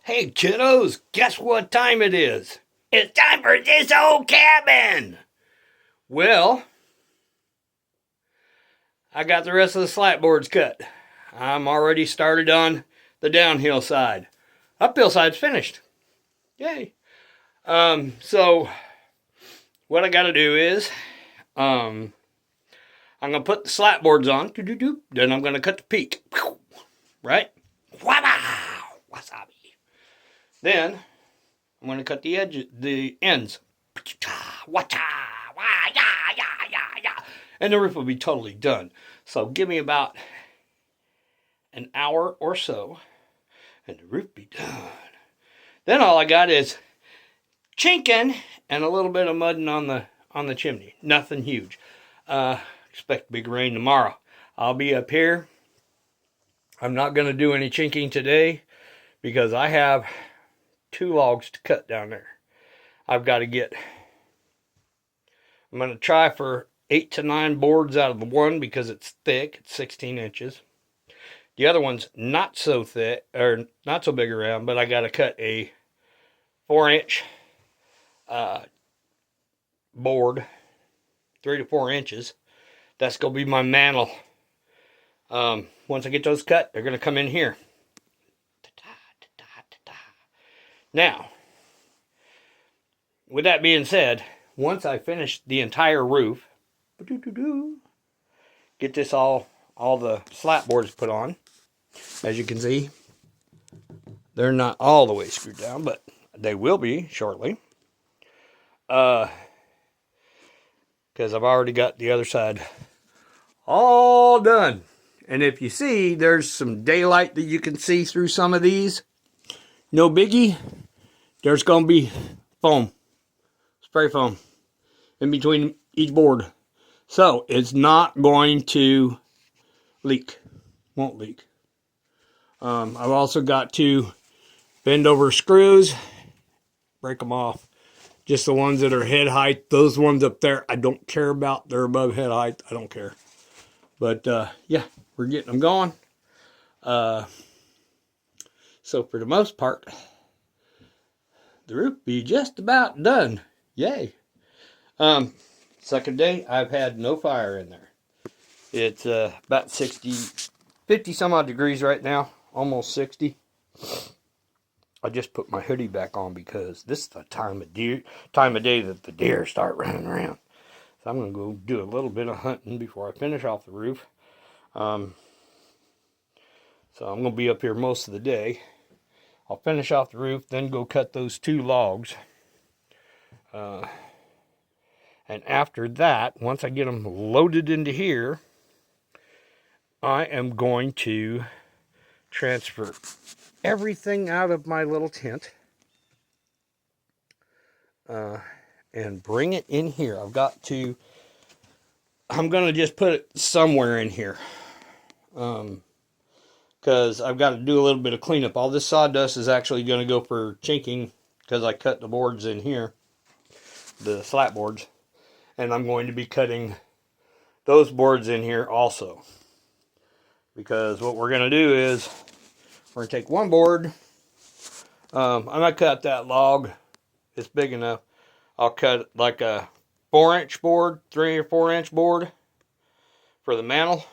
Hey kiddos, guess what time it is? It's time for this old cabin! Well, I got the rest of the slat boards cut. I'm already started on the downhill side. Uphill side's finished. Yay. So what I gotta do is, I'm gonna put the slat boards on, then I'm gonna cut the peak. Right? Wasabi. Then I'm going to cut the ends. And the roof will be totally done. So give me about an hour or so, and the roof will be done. Then all I got is chinking and a little bit of mudding on the chimney. Nothing huge. Expect big rain tomorrow. I'll be up here. I'm not going to do any chinking today because I have 2 logs to cut down there. I'm going to try for 8 to 9 boards out of the one because it's thick. It's 16 inches. The other one's not so thick, or not so big around, but I got to cut a 4-inch board, 3 to 4 inches. That's going to be my mantle. Once I get those cut, they're going to come in here. Now, with that being said, once I finish the entire roof, get this all the slat boards put on. As you can see, they're not all the way screwed down, but they will be shortly. Because I've already got the other side all done. And if you see, there's some daylight that you can see through some of these. No biggie. There's going to be foam, spray foam, in between each board. So, it's not going to leak. Won't leak. I've also got to bend over screws, break them off. Just the ones that are head height. Those ones up there, I don't care about. They're above head height. I don't care. But, yeah, we're getting them going. So, for the most part, the roof be just about done. Yay. Second day, I've had no fire in there. It's about 50 some odd degrees right now. Almost 60. I just put my hoodie back on because this is the time of day that the deer start running around. So I'm going to go do a little bit of hunting before I finish off the roof. So I'm going to be up here most of the day. I'll finish off the roof, then go cut those 2 logs. And after that, once I get them loaded into here, I am going to transfer everything out of my little tent and bring it in here. I'm going to just put it somewhere in here. Because I've got to do a little bit of cleanup. All this sawdust is actually going to go for chinking because I cut the boards in here, the slat boards, and I'm going to be cutting those boards in here also. Because what we're going to do is we're going to take one board. I'm going to cut that log. It's big enough. I'll cut like a 4-inch board, 3 or 4-inch board for the mantle,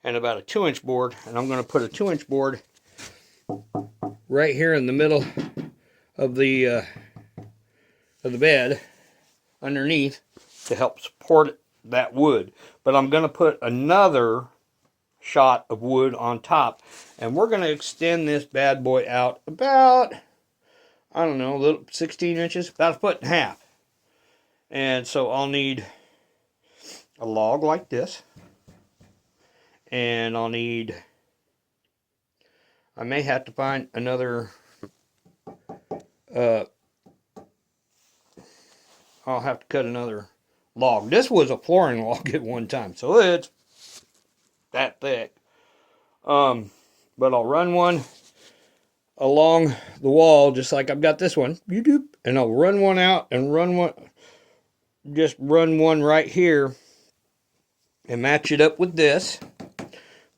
and about a 2-inch board, and I'm going to put a 2-inch board right here in the middle of the bed underneath to help support that wood. But I'm going to put another shot of wood on top, and we're going to extend this bad boy out about, I don't know, a little 16 inches, about 1.5 feet. And so I'll need a log like this. And I may have to find another, I'll have to cut another log. This was a flooring log at one time, so it's that thick. But I'll run one along the wall, just like I've got this one. And I'll run one out and run one right here and match it up with this.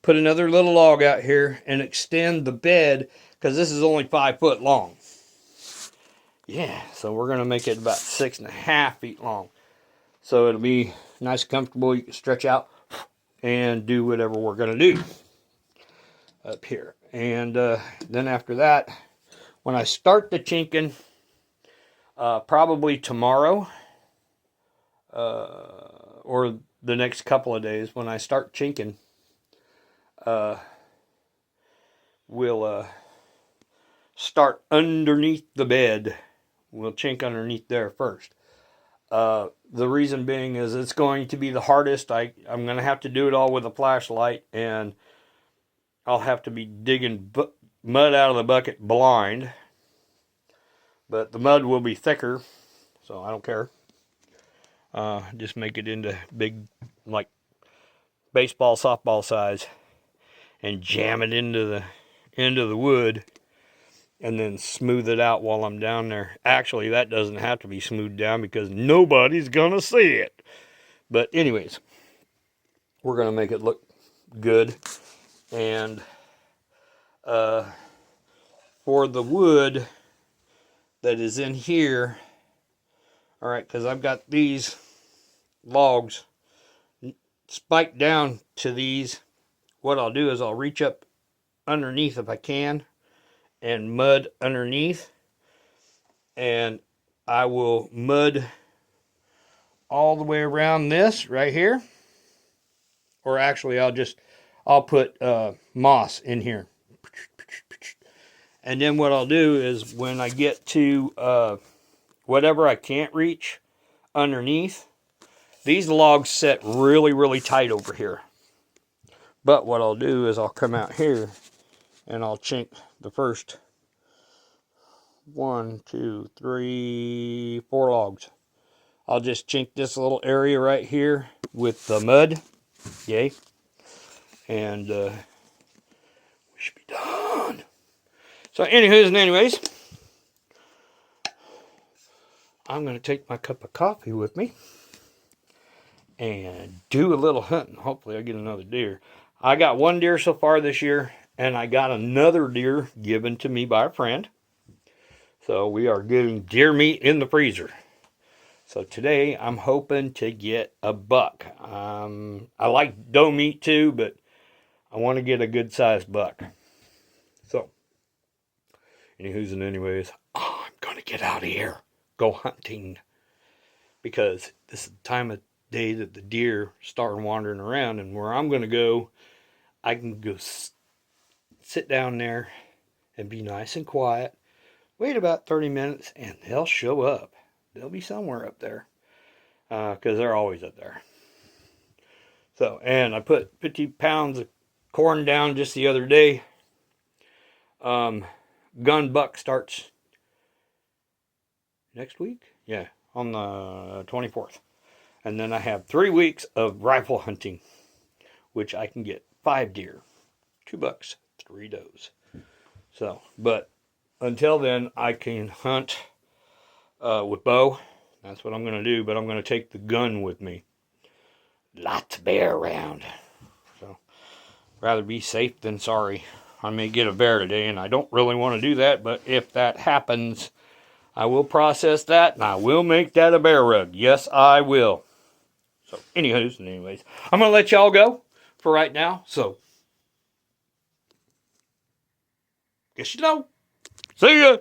Put another little log out here and extend the bed because this is only 5 foot long. Yeah, so we're going to make it about 6.5 feet long. So it'll be nice and comfortable. You can stretch out and do whatever we're going to do up here. And then after that, when I start the chinking, probably tomorrow or the next couple of days, when I start chinking, we'll start underneath the bed. We'll chink underneath there first. The reason being is it's going to be the hardest. I'm going to have to do it all with a flashlight, and I'll have to be digging mud out of the bucket blind. But the mud will be thicker, so I don't care. Just make it into big, like, baseball, softball size, and jam it into the wood, and then smooth it out while I'm down there. Actually, that doesn't have to be smoothed down because nobody's gonna see it. But anyways, we're gonna make it look good. And for the wood that is in here, all right, because I've got these logs spiked down to these. What I'll do is I'll reach up underneath if I can and mud underneath, and I will mud all the way around this right here. Or actually I'll put moss in here. And then what I'll do is when I get to whatever I can't reach underneath, these logs set really, really tight over here. But what I'll do is I'll come out here and I'll chink the first 1, 2, 3, 4 logs. I'll just chink this little area right here with the mud. Yay. And we should be done. So anywho's and anyways, I'm going to take my cup of coffee with me and do a little hunting. Hopefully I get another deer. I got 1 deer so far this year, and I got another deer given to me by a friend. So we are getting deer meat in the freezer. So today I'm hoping to get a buck. I like doe meat too, but I want to get a good sized buck. So, anywho's and anyways, I'm going to get out of here. Go hunting. Because this is the time of day that the deer start wandering around, and where I'm going to go, I can go sit down there and be nice and quiet. Wait about 30 minutes and they'll show up. They'll be somewhere up there. Because they're always up there. So, and I put 50 pounds of corn down just the other day. Gun buck starts next week? Yeah, on the 24th. And then I have 3 weeks of rifle hunting, which I can get 5 deer, 2 bucks, 3 does. So, but until then, I can hunt with bow. That's what I'm going to do, but I'm going to take the gun with me. Lots of bear around. So, rather be safe than sorry. I may get a bear today, and I don't really want to do that, but if that happens, I will process that, and I will make that a bear rug. Yes, I will. So, anywho's and anyways, I'm going to let y'all go for right now. So, guess you know. See ya.